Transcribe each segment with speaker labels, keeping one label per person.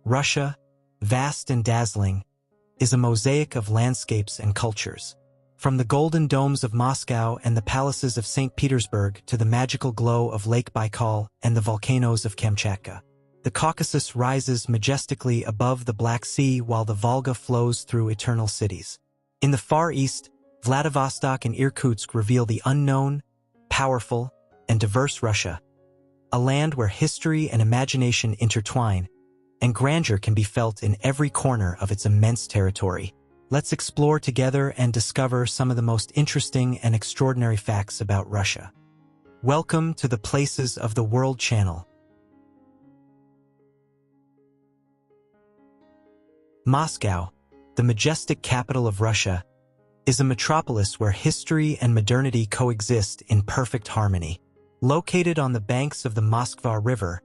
Speaker 1: Russia, vast and dazzling, is a mosaic of landscapes and cultures. From the golden domes of Moscow and the palaces of St. Petersburg to the magical glow of Lake Baikal and the volcanoes of Kamchatka, the Caucasus rises majestically above the Black Sea while the Volga flows through eternal cities. In the Far East, Vladivostok and Irkutsk reveal the unknown, powerful, and diverse Russia, a land where history and imagination intertwine, and grandeur can be felt in every corner of its immense territory. Let's explore together and discover some of the most interesting and extraordinary facts about Russia. Welcome to the Places of the World channel. Moscow, the majestic capital of Russia, is a metropolis where history and modernity coexist in perfect harmony. Located on the banks of the Moskva River,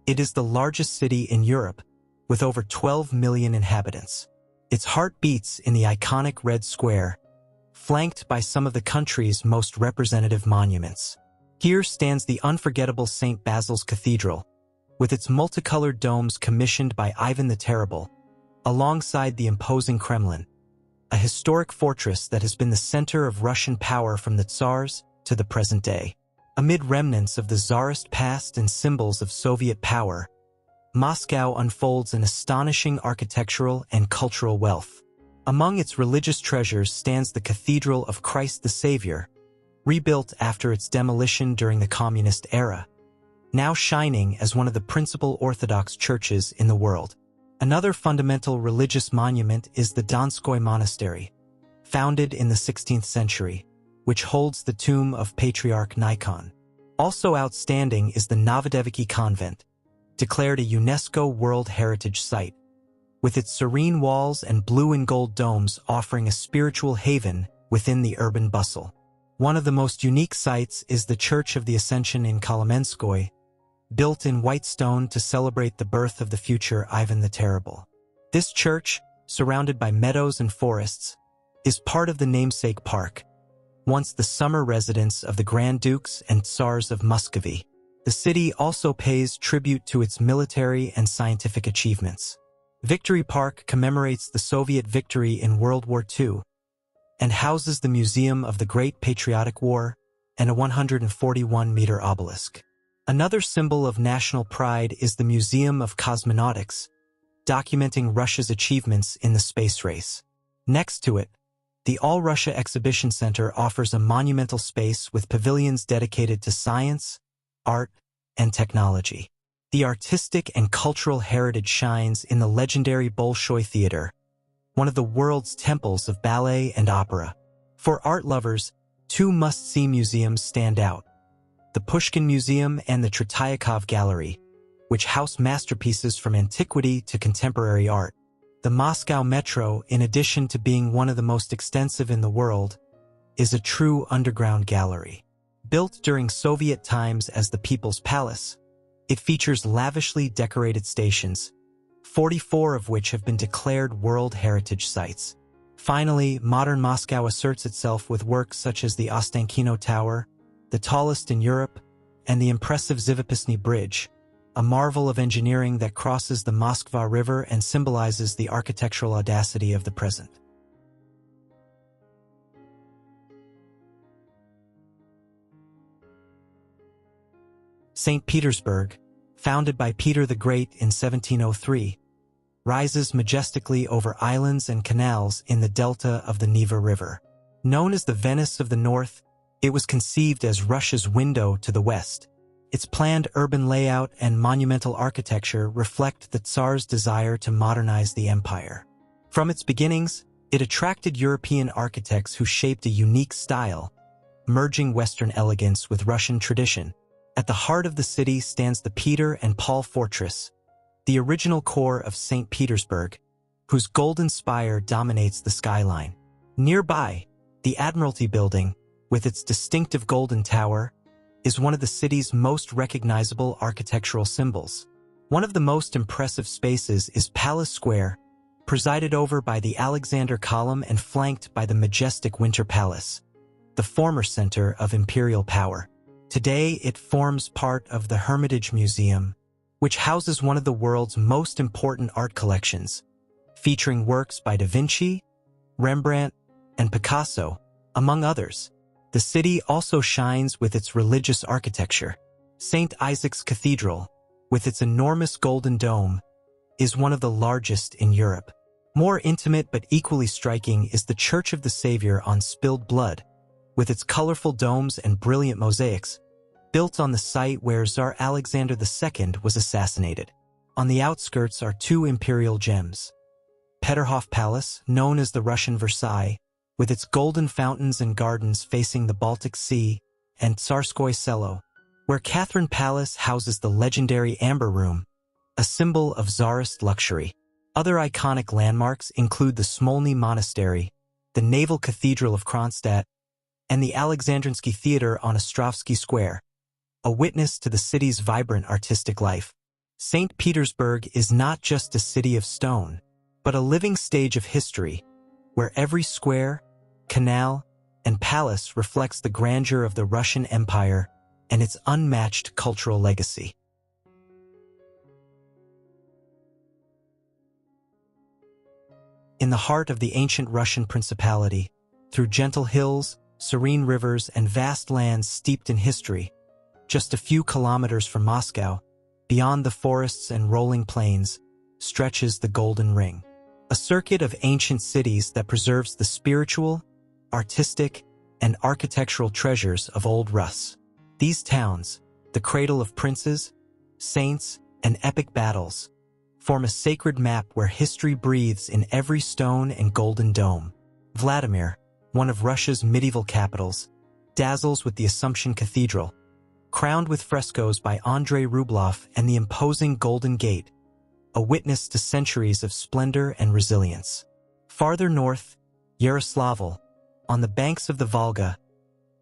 Speaker 1: it is the largest city in Europe, with over 12 million inhabitants. Its heart beats in the iconic Red Square, flanked by some of the country's most representative monuments. Here stands the unforgettable St. Basil's Cathedral, with its multicolored domes commissioned by Ivan the Terrible, alongside the imposing Kremlin, a historic fortress that has been the center of Russian power from the Tsars to the present day. Amid remnants of the Tsarist past and symbols of Soviet power, Moscow unfolds an astonishing architectural and cultural wealth. Among its religious treasures stands the Cathedral of Christ the Savior, rebuilt after its demolition during the communist era, now shining as one of the principal Orthodox churches in the world. Another fundamental religious monument is the Donskoy Monastery, founded in the 16th century, which holds the tomb of Patriarch Nikon. Also outstanding is the Novodevichy Convent, declared a UNESCO World Heritage Site, with its serene walls and blue and gold domes offering a spiritual haven within the urban bustle. One of the most unique sites is the Church of the Ascension in Kaliningrad, built in white stone to celebrate the birth of the future Ivan the Terrible. This church, surrounded by meadows and forests, is part of the namesake park, once the summer residence of the Grand Dukes and Tsars of Muscovy. The city also pays tribute to its military and scientific achievements. Victory Park commemorates the Soviet victory in World War II and houses the Museum of the Great Patriotic War and a 141-meter obelisk. Another symbol of national pride is the Museum of Cosmonautics, documenting Russia's achievements in the space race. Next to it, the All-Russia Exhibition Center offers a monumental space with pavilions dedicated to science, art, and technology. The artistic and cultural heritage shines in the legendary Bolshoi Theater, one of the world's temples of ballet and opera. For art lovers, two must-see museums stand out: the Pushkin Museum and the Tretiakov Gallery, which house masterpieces from antiquity to contemporary art. The Moscow Metro, in addition to being one of the most extensive in the world, is a true underground gallery. Built during Soviet times as the People's Palace, it features lavishly decorated stations, 44 of which have been declared World Heritage Sites. Finally, modern Moscow asserts itself with works such as the Ostankino Tower, the tallest in Europe, and the impressive Zivopasny Bridge, a marvel of engineering that crosses the Moskva River and symbolizes the architectural audacity of the present. St. Petersburg, founded by Peter the Great in 1703, rises majestically over islands and canals in the delta of the Neva River. Known as the Venice of the North, it was conceived as Russia's window to the West. Its planned urban layout and monumental architecture reflect the Tsar's desire to modernize the empire. From its beginnings, it attracted European architects who shaped a unique style, merging Western elegance with Russian tradition. At the heart of the city stands the Peter and Paul Fortress, the original core of St. Petersburg, whose golden spire dominates the skyline. Nearby, the Admiralty Building, with its distinctive golden tower, is one of the city's most recognizable architectural symbols. One of the most impressive spaces is Palace Square, presided over by the Alexander Column and flanked by the majestic Winter Palace, the former center of imperial power. Today, it forms part of the Hermitage Museum, which houses one of the world's most important art collections, featuring works by Da Vinci, Rembrandt, and Picasso, among others. The city also shines with its religious architecture. St. Isaac's Cathedral, with its enormous golden dome, is one of the largest in Europe. More intimate but equally striking is the Church of the Savior on Spilled Blood, with its colorful domes and brilliant mosaics, built on the site where Tsar Alexander II was assassinated. On the outskirts are two imperial gems. Peterhof Palace, known as the Russian Versailles, with its golden fountains and gardens facing the Baltic Sea, and Tsarskoye Selo, where Catherine Palace houses the legendary Amber Room, a symbol of Tsarist luxury. Other iconic landmarks include the Smolny Monastery, the Naval Cathedral of Kronstadt, and the Alexandrinsky Theater on Ostrovsky Square, a witness to the city's vibrant artistic life. St. Petersburg is not just a city of stone, but a living stage of history, where every square, canal, and palace reflects the grandeur of the Russian Empire and its unmatched cultural legacy. In the heart of the ancient Russian principality, through gentle hills, serene rivers, and vast lands steeped in history, just a few kilometers from Moscow, beyond the forests and rolling plains, stretches the Golden Ring, a circuit of ancient cities that preserves the spiritual, artistic, and architectural treasures of Old Rus. These towns, the cradle of princes, saints, and epic battles, form a sacred map where history breathes in every stone and golden dome. Vladimir, one of Russia's medieval capitals, dazzles with the Assumption Cathedral, crowned with frescoes by Andrei Rublev and the imposing Golden Gate, a witness to centuries of splendor and resilience. Farther north, Yaroslavl, on the banks of the Volga,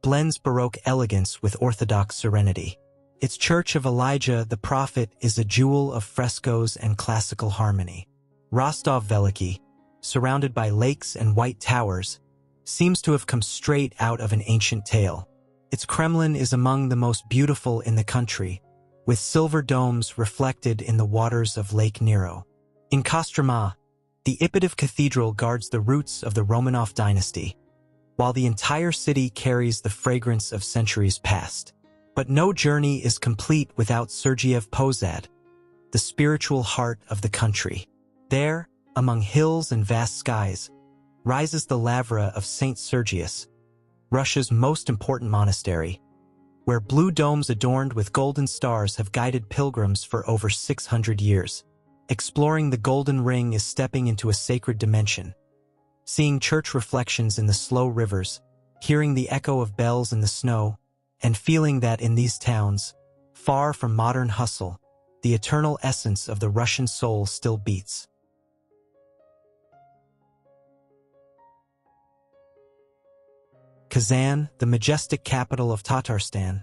Speaker 1: blends Baroque elegance with Orthodox serenity. Its Church of Elijah the Prophet is a jewel of frescoes and classical harmony. Rostov Veliki, surrounded by lakes and white towers, seems to have come straight out of an ancient tale. Its Kremlin is among the most beautiful in the country, with silver domes reflected in the waters of Lake Nero. In Kostroma, the Ipatiev Cathedral guards the roots of the Romanov dynasty, while the entire city carries the fragrance of centuries past. But no journey is complete without Sergiev Posad, the spiritual heart of the country. There, among hills and vast skies, rises the Lavra of St. Sergius, Russia's most important monastery, where blue domes adorned with golden stars have guided pilgrims for over 600 years. Exploring the Golden Ring is stepping into a sacred dimension, seeing church reflections in the slow rivers, hearing the echo of bells in the snow, and feeling that in these towns, far from modern hustle, the eternal essence of the Russian soul still beats. Kazan, the majestic capital of Tatarstan,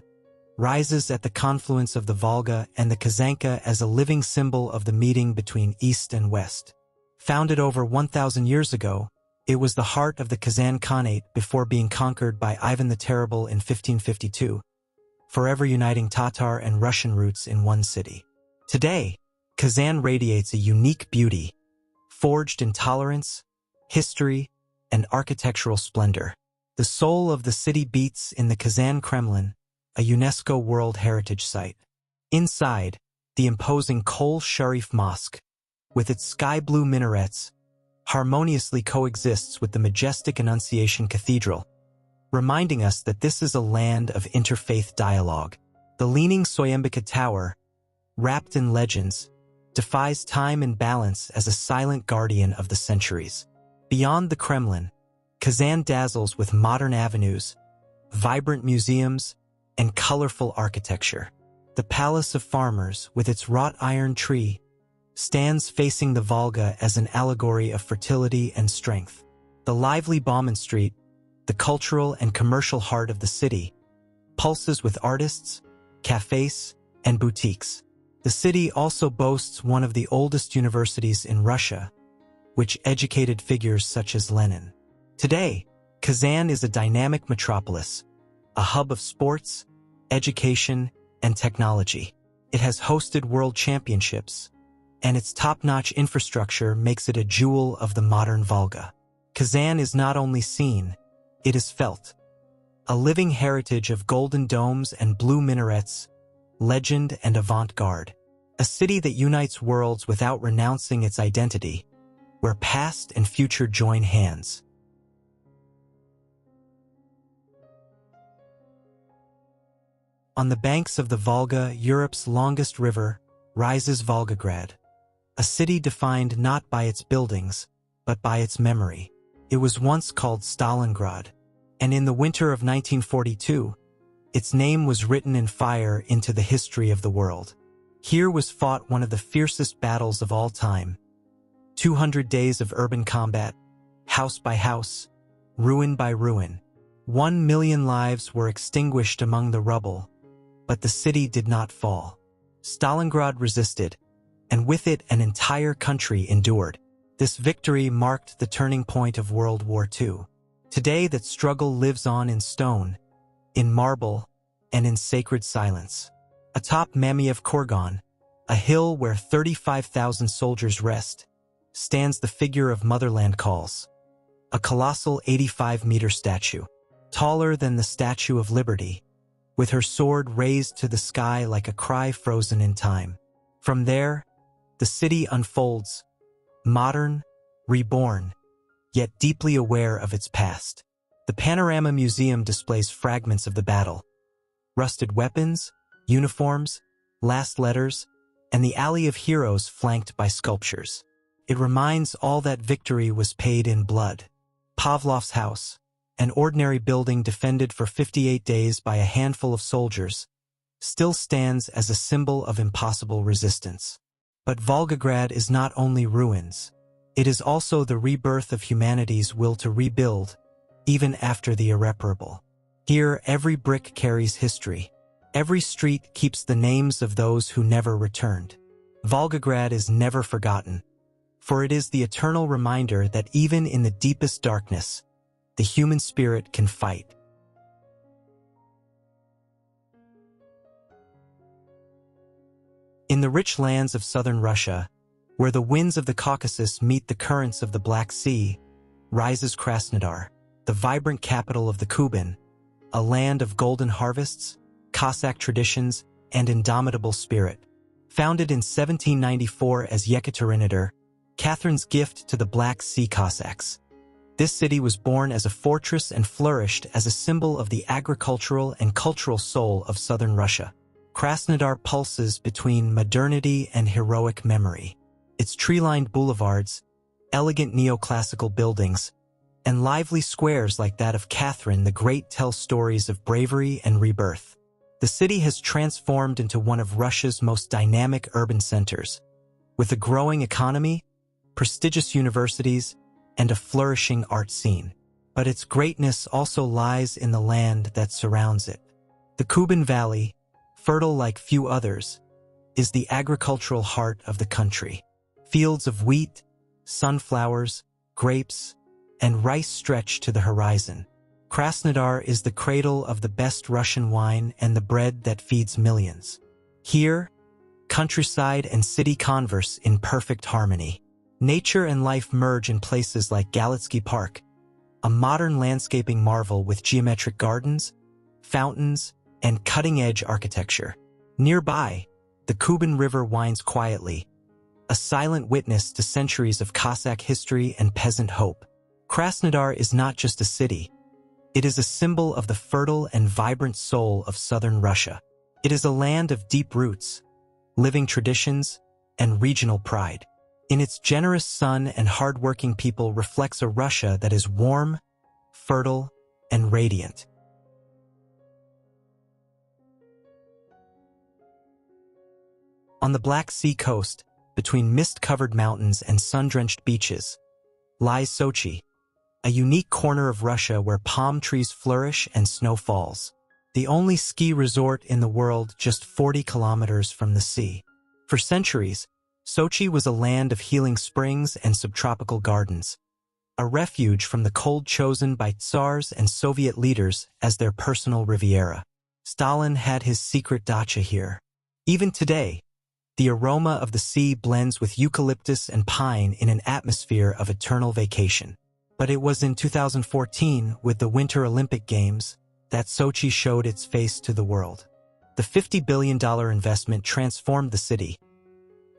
Speaker 1: rises at the confluence of the Volga and the Kazanka as a living symbol of the meeting between East and West. Founded over 1,000 years ago, it was the heart of the Kazan Khanate before being conquered by Ivan the Terrible in 1552, forever uniting Tatar and Russian roots in one city. Today, Kazan radiates a unique beauty, forged in tolerance, history, and architectural splendor. The soul of the city beats in the Kazan Kremlin, a UNESCO World Heritage Site. Inside, the imposing Kol Sharif Mosque, with its sky-blue minarets, harmoniously coexists with the majestic Annunciation Cathedral, reminding us that this is a land of interfaith dialogue. The leaning Soyembika Tower, wrapped in legends, defies time and balance as a silent guardian of the centuries. Beyond the Kremlin, Kazan dazzles with modern avenues, vibrant museums, and colorful architecture. The Palace of Farmers, with its wrought iron tree, stands facing the Volga as an allegory of fertility and strength. The lively Bauman Street, the cultural and commercial heart of the city, pulses with artists, cafes, and boutiques. The city also boasts one of the oldest universities in Russia, which educated figures such as Lenin. Today, Kazan is a dynamic metropolis, a hub of sports, education, and technology. It has hosted world championships, and its top-notch infrastructure makes it a jewel of the modern Volga. Kazan is not only seen, it is felt. A living heritage of golden domes and blue minarets, legend and avant-garde. A city that unites worlds without renouncing its identity, where past and future join hands. On the banks of the Volga, Europe's longest river, rises Volgograd, a city defined not by its buildings, but by its memory. It was once called Stalingrad, and in the winter of 1942, its name was written in fire into the history of the world. Here was fought one of the fiercest battles of all time. 200 days of urban combat, house by house, ruin by ruin. 1 million lives were extinguished among the rubble, but the city did not fall. Stalingrad resisted, and with it an entire country endured. This victory marked the turning point of World War II. Today that struggle lives on in stone, in marble, and in sacred silence. Atop Mamiev Kurgan, a hill where 35,000 soldiers rest, stands the figure of Motherland Calls, a colossal 85-meter statue, taller than the Statue of Liberty, with her sword raised to the sky like a cry frozen in time. From there, the city unfolds, modern, reborn, yet deeply aware of its past. The Panorama Museum displays fragments of the battle, rusted weapons, uniforms, last letters, and the Alley of Heroes flanked by sculptures. It reminds all that victory was paid in blood. Pavlov's house, an ordinary building defended for 58 days by a handful of soldiers, still stands as a symbol of impossible resistance. But Volgograd is not only ruins, it is also the rebirth of humanity's will to rebuild, even after the irreparable. Here, every brick carries history. Every street keeps the names of those who never returned. Volgograd is never forgotten, for it is the eternal reminder that even in the deepest darkness, the human spirit can fight. In the rich lands of southern Russia, where the winds of the Caucasus meet the currents of the Black Sea, rises Krasnodar, the vibrant capital of the Kuban, a land of golden harvests, Cossack traditions, and indomitable spirit. Founded in 1794 as Yekaterinodar, Catherine's gift to the Black Sea Cossacks. This city was born as a fortress and flourished as a symbol of the agricultural and cultural soul of southern Russia. Krasnodar pulses between modernity and heroic memory. Its tree-lined boulevards, elegant neoclassical buildings, and lively squares like that of Catherine the Great tell stories of bravery and rebirth. The city has transformed into one of Russia's most dynamic urban centers, with a growing economy, prestigious universities, and a flourishing art scene. But its greatness also lies in the land that surrounds it. The Kuban Valley, fertile like few others, is the agricultural heart of the country. Fields of wheat, sunflowers, grapes, and rice stretch to the horizon. Krasnodar is the cradle of the best Russian wine and the bread that feeds millions. Here, countryside and city converse in perfect harmony. Nature and life merge in places like Galitsky Park, a modern landscaping marvel with geometric gardens, fountains, and cutting-edge architecture. Nearby, the Kuban River winds quietly, a silent witness to centuries of Cossack history and peasant hope. Krasnodar is not just a city. It is a symbol of the fertile and vibrant soul of southern Russia. It is a land of deep roots, living traditions, and regional pride. In its generous sun and hard-working people reflects a Russia that is warm, fertile, and radiant. On the Black Sea coast, between mist-covered mountains and sun-drenched beaches, lies Sochi, a unique corner of Russia where palm trees flourish and snow falls. The only ski resort in the world just 40 kilometers from the sea. For centuries, Sochi was a land of healing springs and subtropical gardens, a refuge from the cold chosen by Tsars and Soviet leaders as their personal Riviera. Stalin had his secret dacha here, Even today, the aroma of the sea blends with eucalyptus and pine in an atmosphere of eternal vacation. But it was in 2014, with the Winter Olympic Games, that Sochi showed its face to the world. The $50 billion investment transformed the city.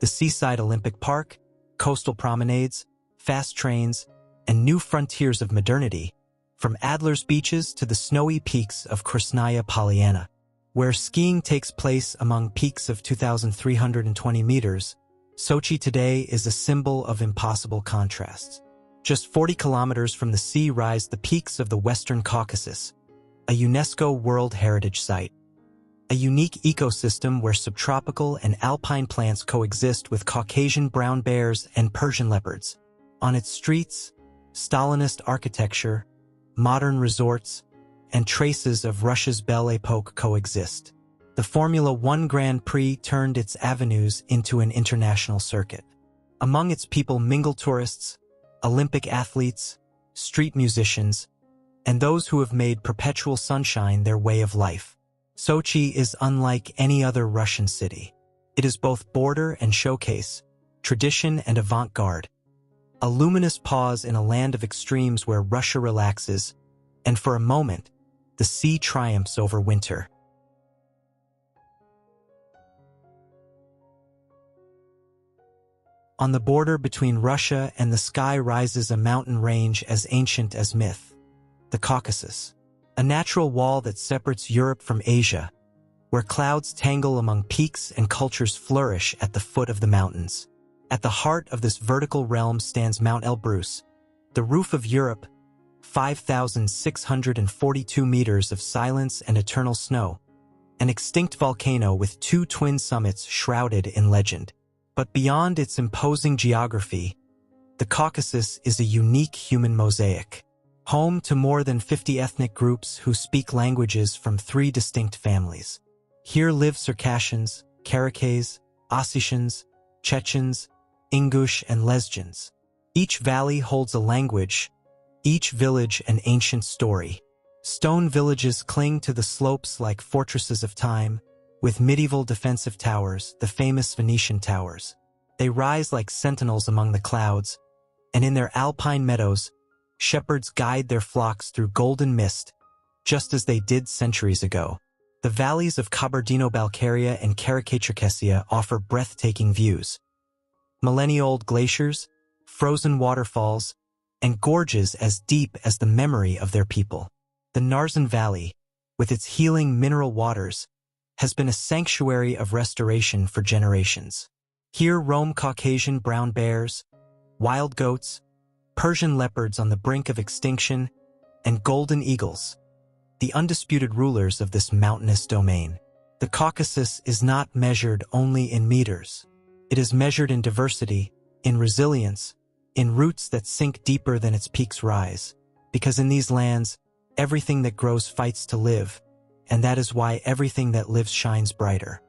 Speaker 1: The seaside Olympic Park, coastal promenades, fast trains, and new frontiers of modernity, from Adler's beaches to the snowy peaks of Krasnaya Polyana, where skiing takes place among peaks of 2,320 meters. Sochi today is a symbol of impossible contrasts. Just 40 kilometers from the sea rise the peaks of the Western Caucasus, a UNESCO World Heritage Site. A unique ecosystem where subtropical and alpine plants coexist with Caucasian brown bears and Persian leopards. On its streets, Stalinist architecture, modern resorts, and traces of Russia's Belle Époque coexist. The Formula One Grand Prix turned its avenues into an international circuit. Among its people mingle tourists, Olympic athletes, street musicians, and those who have made perpetual sunshine their way of life. Sochi is unlike any other Russian city. It is both border and showcase, tradition and avant-garde. A luminous pause in a land of extremes where Russia relaxes, and for a moment, the sea triumphs over winter. On the border between Russia and the sky rises a mountain range as ancient as myth, the Caucasus. A natural wall that separates Europe from Asia, where clouds tangle among peaks and cultures flourish at the foot of the mountains. At the heart of this vertical realm stands Mount Elbrus, the roof of Europe, 5,642 meters of silence and eternal snow, an extinct volcano with two twin summits shrouded in legend. But beyond its imposing geography, the Caucasus is a unique human mosaic. Home to more than 50 ethnic groups who speak languages from 3 distinct families. Here live Circassians, Karakas, Ossetians, Chechens, Ingush, and Lezgians. Each valley holds a language, each village an ancient story. Stone villages cling to the slopes like fortresses of time, with medieval defensive towers, the famous Venetian towers. They rise like sentinels among the clouds, and in their alpine meadows, shepherds guide their flocks through golden mist, just as they did centuries ago. The valleys of Kabardino-Balkaria and Karachay-Cherkessia offer breathtaking views. Millennia-old glaciers, frozen waterfalls, and gorges as deep as the memory of their people. The Narzan Valley, with its healing mineral waters, has been a sanctuary of restoration for generations. Here roam Caucasian brown bears, wild goats, Persian leopards on the brink of extinction, and golden eagles, the undisputed rulers of this mountainous domain. The Caucasus is not measured only in meters. It is measured in diversity, in resilience, in roots that sink deeper than its peaks rise. Because in these lands, everything that grows fights to live, and that is why everything that lives shines brighter.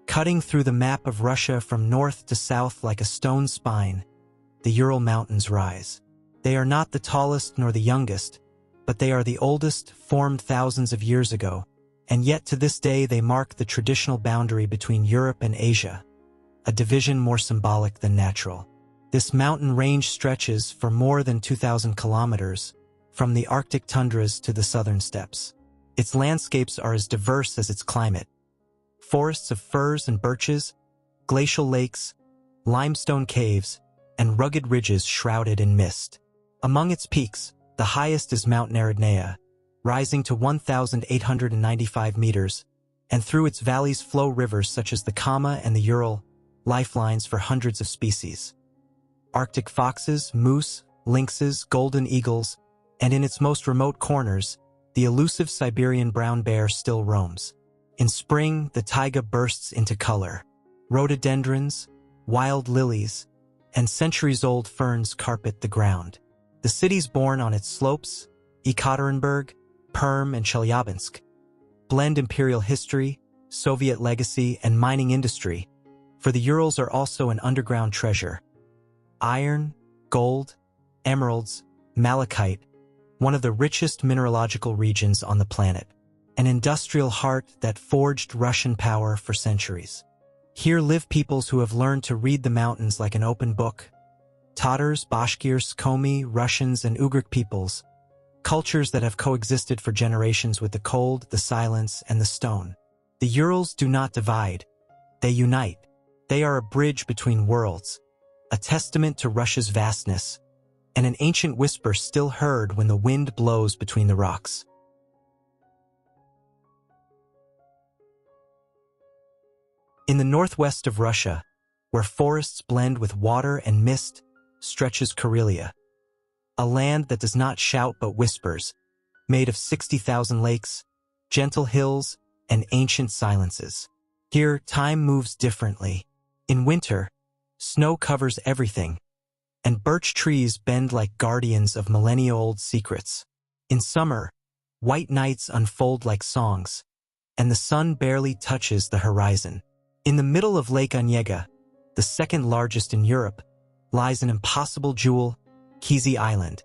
Speaker 1: Cutting through the map of Russia from north to south like a stone spine, the Ural Mountains rise. They are not the tallest nor the youngest, but they are the oldest, formed thousands of years ago, and yet to this day they mark the traditional boundary between Europe and Asia, a division more symbolic than natural. This mountain range stretches for more than 2,000 kilometers, from the Arctic tundras to the southern steppes. Its landscapes are as diverse as its climate. Forests of firs and birches, glacial lakes, limestone caves, and rugged ridges shrouded in mist. Among its peaks, the highest is Mount Narodnaya, rising to 1,895 meters, and through its valleys flow rivers such as the Kama and the Ural, lifelines for hundreds of species. Arctic foxes, moose, lynxes, golden eagles, and in its most remote corners, the elusive Siberian brown bear still roams. In spring, the taiga bursts into color. Rhododendrons, wild lilies, and centuries-old ferns carpet the ground. The cities born on its slopes, Ekaterinburg, Perm, and Chelyabinsk, blend imperial history, Soviet legacy, and mining industry, for the Urals are also an underground treasure. Iron, gold, emeralds, malachite, one of the richest mineralogical regions on the planet, an industrial heart that forged Russian power for centuries. Here live peoples who have learned to read the mountains like an open book. Tatars, Bashkirs, Komi, Russians, and Ugric peoples, cultures that have coexisted for generations with the cold, the silence, and the stone. The Urals do not divide, they unite. They are a bridge between worlds, a testament to Russia's vastness, and an ancient whisper still heard when the wind blows between the rocks. In the northwest of Russia, where forests blend with water and mist, stretches Karelia, a land that does not shout but whispers, made of 60,000 lakes, gentle hills, and ancient silences. Here, time moves differently. In winter, snow covers everything, and birch trees bend like guardians of millennia-old secrets. In summer, white nights unfold like songs, and the sun barely touches the horizon. In the middle of Lake Onega, the second largest in Europe, lies an impossible jewel, Kizhi Island,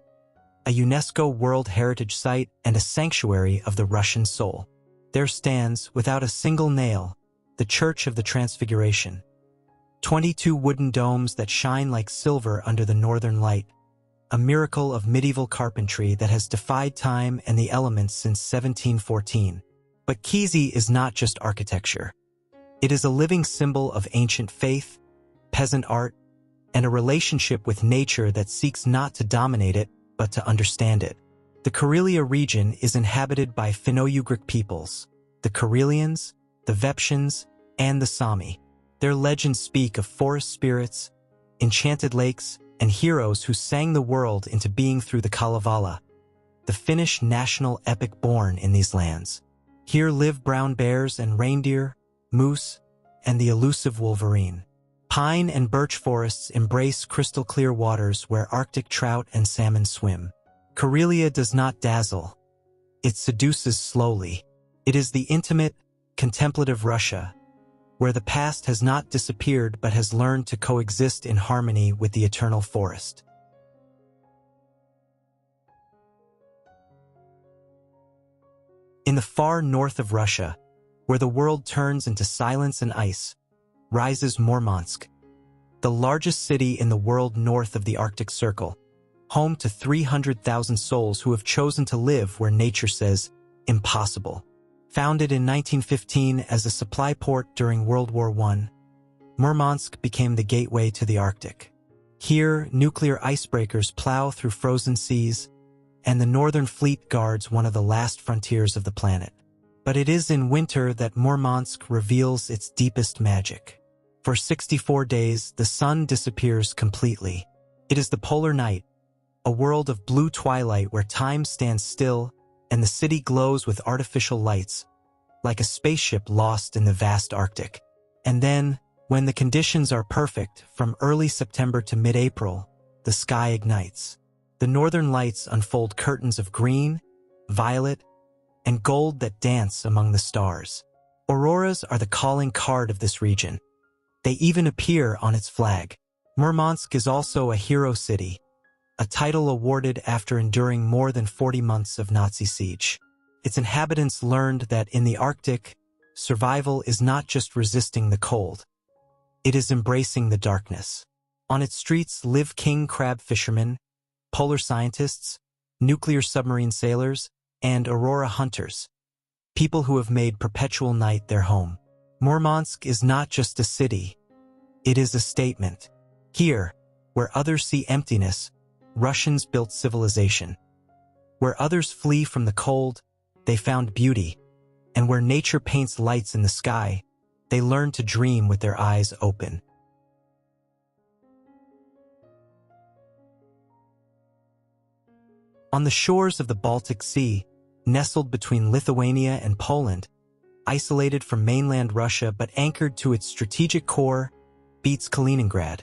Speaker 1: a UNESCO World Heritage Site and a sanctuary of the Russian soul. There stands, without a single nail, the Church of the Transfiguration. 22 wooden domes that shine like silver under the northern light, a miracle of medieval carpentry that has defied time and the elements since 1714. But Kizhi is not just architecture. It is a living symbol of ancient faith, peasant art, and a relationship with nature that seeks not to dominate it, but to understand it. The Karelia region is inhabited by Finno-Ugric peoples, the Karelians, the Vepsians, and the Sami. Their legends speak of forest spirits, enchanted lakes, and heroes who sang the world into being through the Kalevala, the Finnish national epic born in these lands. Here live brown bears and reindeer, moose, and the elusive wolverine. Pine and birch forests embrace crystal-clear waters where Arctic trout and salmon swim. Karelia does not dazzle. It seduces slowly. It is the intimate, contemplative Russia, where the past has not disappeared but has learned to coexist in harmony with the eternal forest. In the far north of Russia, where the world turns into silence and ice, rises Murmansk, the largest city in the world north of the Arctic Circle, home to 300,000 souls who have chosen to live where nature says impossible. Founded in 1915 as a supply port during World War I, Murmansk became the gateway to the Arctic. Here, nuclear icebreakers plow through frozen seas, and the Northern Fleet guards one of the last frontiers of the planet. But it is in winter that Murmansk reveals its deepest magic. For 64 days, the sun disappears completely. It is the polar night, a world of blue twilight where time stands still and the city glows with artificial lights, like a spaceship lost in the vast Arctic. And then, when the conditions are perfect, from early September to mid-April, the sky ignites. The northern lights unfold curtains of green, violet, and gold that dance among the stars. Auroras are the calling card of this region. They even appear on its flag. Murmansk is also a hero city, a title awarded after enduring more than 40 months of Nazi siege. Its inhabitants learned that in the Arctic, survival is not just resisting the cold. It is embracing the darkness. On its streets live king crab fishermen, polar scientists, nuclear submarine sailors, and aurora hunters, people who have made perpetual night their home. Murmansk is not just a city, it is a statement. Here, where others see emptiness, Russians built civilization. Where others flee from the cold, they found beauty. And where nature paints lights in the sky, they learn to dream with their eyes open. On the shores of the Baltic Sea, nestled between Lithuania and Poland, isolated from mainland Russia but anchored to its strategic core, beats Kaliningrad,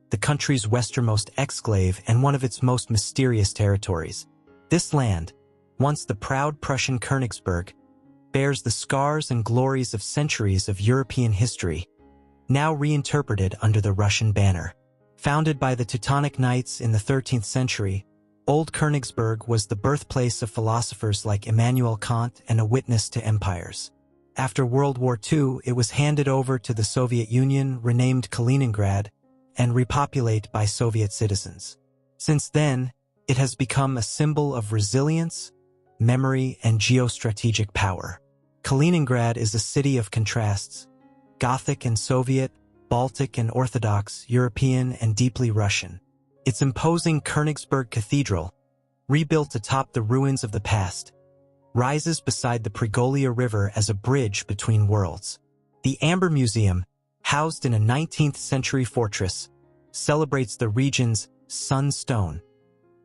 Speaker 1: the country's westernmost exclave and one of its most mysterious territories. This land, once the proud Prussian Königsberg, bears the scars and glories of centuries of European history, now reinterpreted under the Russian banner. Founded by the Teutonic Knights in the 13th century, Old Königsberg was the birthplace of philosophers like Immanuel Kant and a witness to empires. After World War II, it was handed over to the Soviet Union, renamed Kaliningrad, and repopulated by Soviet citizens. Since then, it has become a symbol of resilience, memory, and geostrategic power. Kaliningrad is a city of contrasts: Gothic and Soviet, Baltic and Orthodox, European and deeply Russian. Its imposing Königsberg Cathedral, rebuilt atop the ruins of the past, rises beside the Pregolia River as a bridge between worlds. The Amber Museum, housed in a 19th-century fortress, celebrates the region's sunstone,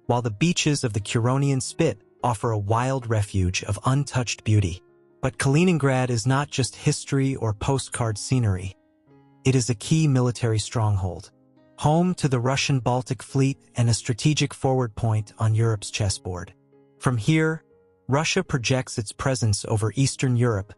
Speaker 1: while the beaches of the Curonian Spit offer a wild refuge of untouched beauty. But Kaliningrad is not just history or postcard scenery. It is a key military stronghold, home to the Russian Baltic Fleet and a strategic forward point on Europe's chessboard. From here, Russia projects its presence over Eastern Europe,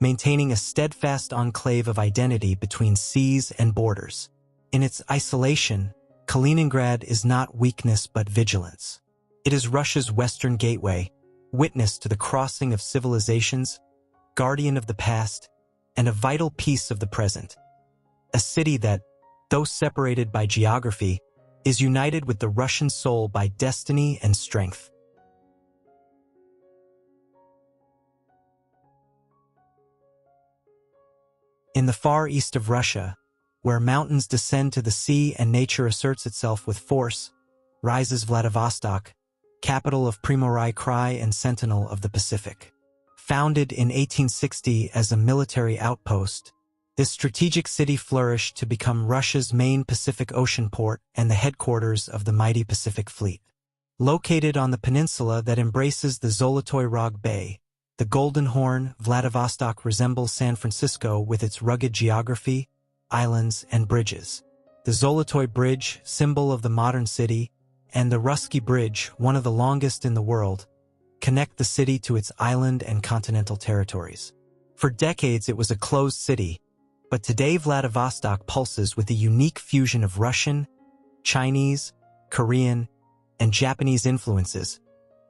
Speaker 1: maintaining a steadfast enclave of identity between seas and borders. In its isolation, Kaliningrad is not weakness but vigilance. It is Russia's western gateway, witness to the crossing of civilizations, guardian of the past, and a vital piece of the present. A city that, though separated by geography, is united with the Russian soul by destiny and strength. In the far east of Russia, where mountains descend to the sea and nature asserts itself with force, rises Vladivostok, capital of Primorai Krai and sentinel of the Pacific. Founded in 1860 as a military outpost, this strategic city flourished to become Russia's main Pacific Ocean port and the headquarters of the mighty Pacific Fleet. Located on the peninsula that embraces the Zolotoy Rog Bay, the Golden Horn, Vladivostok resembles San Francisco with its rugged geography, islands, and bridges. The Zolotoy Bridge, symbol of the modern city, and the Russky Bridge, one of the longest in the world, connect the city to its island and continental territories. For decades it was a closed city, but today Vladivostok pulses with a unique fusion of Russian, Chinese, Korean, and Japanese influences,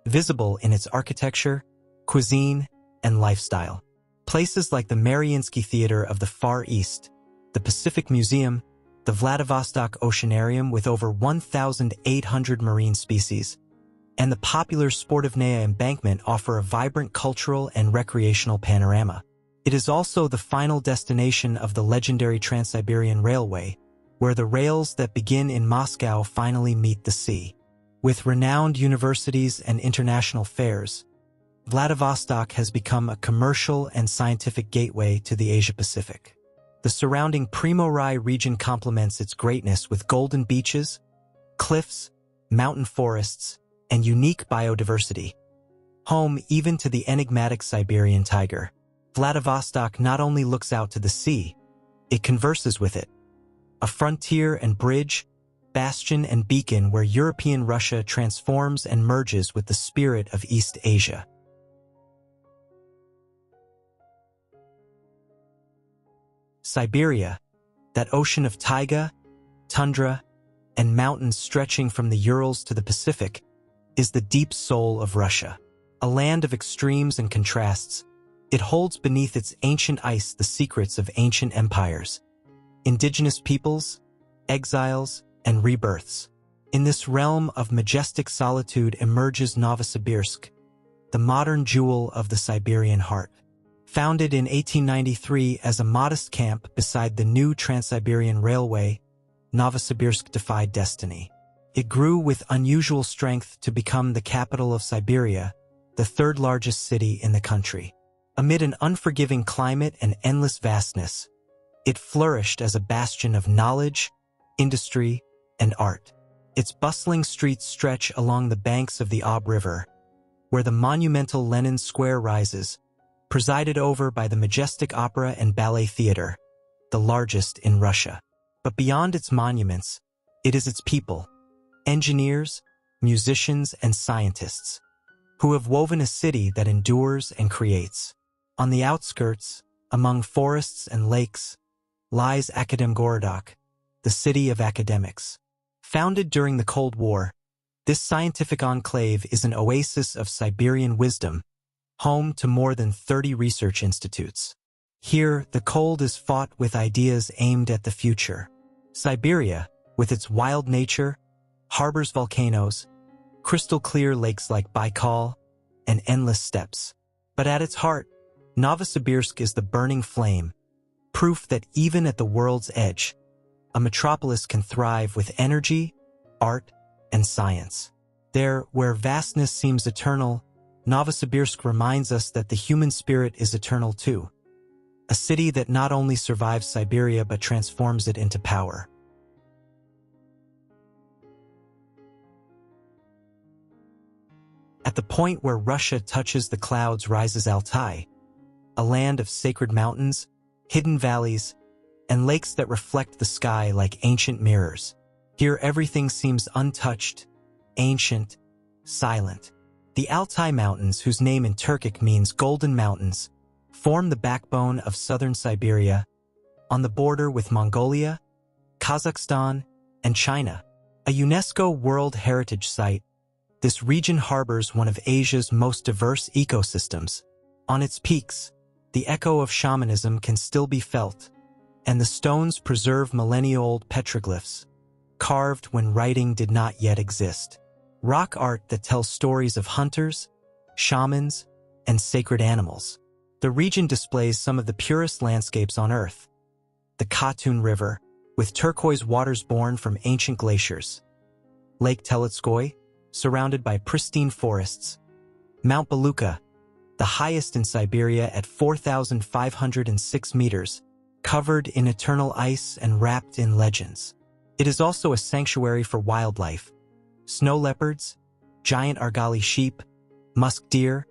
Speaker 1: visible in its architecture, cuisine, and lifestyle. Places like the Mariinsky Theater of the Far East, the Pacific Museum, the Vladivostok Oceanarium with over 1,800 marine species, and the popular Sportivnaya embankment offer a vibrant cultural and recreational panorama. It is also the final destination of the legendary Trans-Siberian Railway, where the rails that begin in Moscow finally meet the sea. With renowned universities and international fairs, Vladivostok has become a commercial and scientific gateway to the Asia-Pacific. The surrounding Primorai region complements its greatness with golden beaches, cliffs, mountain forests, and unique biodiversity. Home even to the enigmatic Siberian tiger, Vladivostok not only looks out to the sea, it converses with it. A frontier and bridge, bastion and beacon where European Russia transforms and merges with the spirit of East Asia. Siberia, that ocean of taiga, tundra, and mountains stretching from the Urals to the Pacific, is the deep soul of Russia. A land of extremes and contrasts, it holds beneath its ancient ice the secrets of ancient empires, indigenous peoples, exiles, and rebirths. In this realm of majestic solitude emerges Novosibirsk, the modern jewel of the Siberian heart. Founded in 1893 as a modest camp beside the new Trans-Siberian Railway, Novosibirsk defied destiny. It grew with unusual strength to become the capital of Siberia, the third largest city in the country. Amid an unforgiving climate and endless vastness, it flourished as a bastion of knowledge, industry, and art. Its bustling streets stretch along the banks of the Ob River, where the monumental Lenin Square rises, presided over by the majestic Opera and Ballet Theater, the largest in Russia. But beyond its monuments, it is its people, engineers, musicians, and scientists, who have woven a city that endures and creates. On the outskirts, among forests and lakes, lies Akademgorodok, the city of academics. Founded during the Cold War, This scientific enclave is an oasis of Siberian wisdom, home to more than 30 research institutes. Here, the cold is fought with ideas aimed at the future. Siberia, with its wild nature, harbors volcanoes, crystal-clear lakes like Baikal, and endless steppes. But at its heart, Novosibirsk is the burning flame, proof that even at the world's edge, a metropolis can thrive with energy, art, and science. There, where vastness seems eternal, Novosibirsk reminds us that the human spirit is eternal too. A city that not only survives Siberia but transforms it into power. At the point where Russia touches the clouds rises Altai, a land of sacred mountains, hidden valleys, and lakes that reflect the sky like ancient mirrors. Here everything seems untouched, ancient, silent. The Altai Mountains, whose name in Turkic means golden mountains, form the backbone of southern Siberia, on the border with Mongolia, Kazakhstan, and China. A UNESCO World Heritage Site, this region harbors one of Asia's most diverse ecosystems. On its peaks, the echo of shamanism can still be felt, and the stones preserve millennia-old petroglyphs, carved when writing did not yet exist. Rock art that tells stories of hunters, shamans, and sacred animals. The region displays some of the purest landscapes on Earth. The Katun River, with turquoise waters born from ancient glaciers. Lake Telitskoy, surrounded by pristine forests. Mount Beluga, the highest in Siberia at 4,506 meters, covered in eternal ice and wrapped in legends. It is also a sanctuary for wildlife. Snow leopards, giant Argali sheep, musk deer,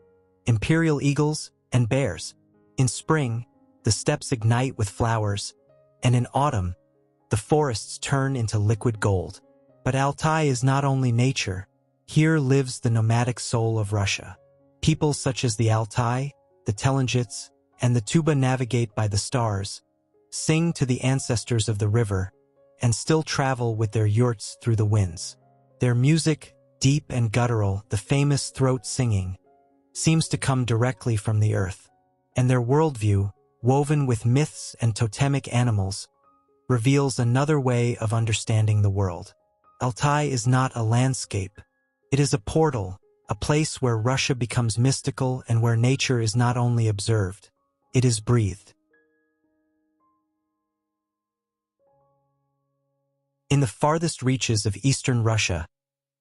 Speaker 1: imperial eagles, and bears. In spring, the steppes ignite with flowers, and in autumn, the forests turn into liquid gold. But Altai is not only nature. Here lives the nomadic soul of Russia. People such as the Altai, the Telengits, and the Tuba navigate by the stars, sing to the ancestors of the river, and still travel with their yurts through the winds. Their music, deep and guttural, the famous throat singing, seems to come directly from the earth, and their worldview, woven with myths and totemic animals, reveals another way of understanding the world. Altai is not a landscape. It is a portal, a place where Russia becomes mystical and where nature is not only observed, it is breathed. In the farthest reaches of eastern Russia,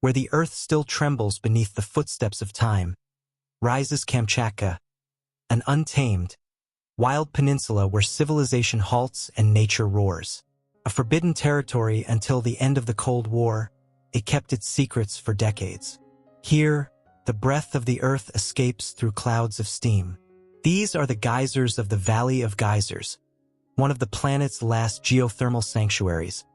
Speaker 1: where the earth still trembles beneath the footsteps of time, rises Kamchatka, an untamed, wild peninsula where civilization halts and nature roars. A forbidden territory until the end of the Cold War, it kept its secrets for decades. Here, the breath of the earth escapes through clouds of steam. These are the geysers of the Valley of Geysers, one of the planet's last geothermal sanctuaries,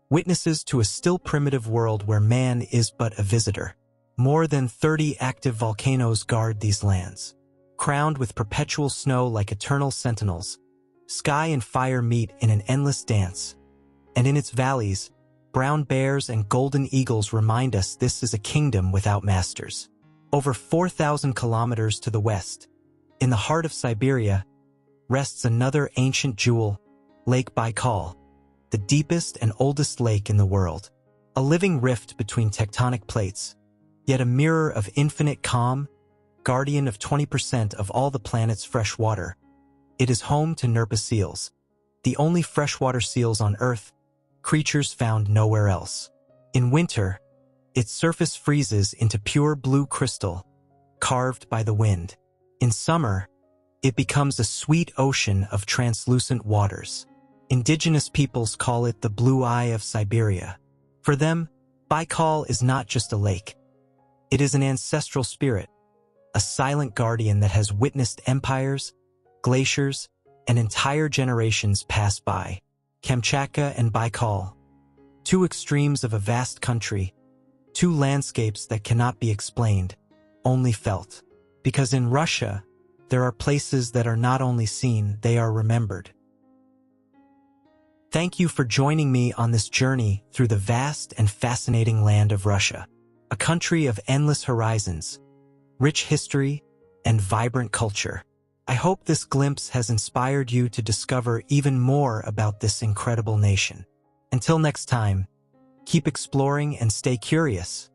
Speaker 1: witnesses to a still primitive world where man is but a visitor. More than 30 active volcanoes guard these lands. Crowned with perpetual snow like eternal sentinels, sky and fire meet in an endless dance. And in its valleys, brown bears and golden eagles remind us this is a kingdom without masters. Over 4,000 kilometers to the west, in the heart of Siberia, rests another ancient jewel, Lake Baikal, the deepest and oldest lake in the world. A living rift between tectonic plates, yet a mirror of infinite calm, guardian of 20% of all the planet's fresh water. It is home to Nerpa seals, the only freshwater seals on Earth, creatures found nowhere else. In winter, its surface freezes into pure blue crystal, carved by the wind. In summer, it becomes a sweet ocean of translucent waters. Indigenous peoples call it the blue eye of Siberia. For them, Baikal is not just a lake. It is an ancestral spirit, a silent guardian that has witnessed empires, glaciers, and entire generations pass by. Kamchatka and Baikal, two extremes of a vast country, two landscapes that cannot be explained, only felt. Because in Russia, there are places that are not only seen, they are remembered. Thank you for joining me on this journey through the vast and fascinating land of Russia. a country of endless horizons, rich history, and vibrant culture. I hope this glimpse has inspired you to discover even more about this incredible nation. Until next time, keep exploring and stay curious.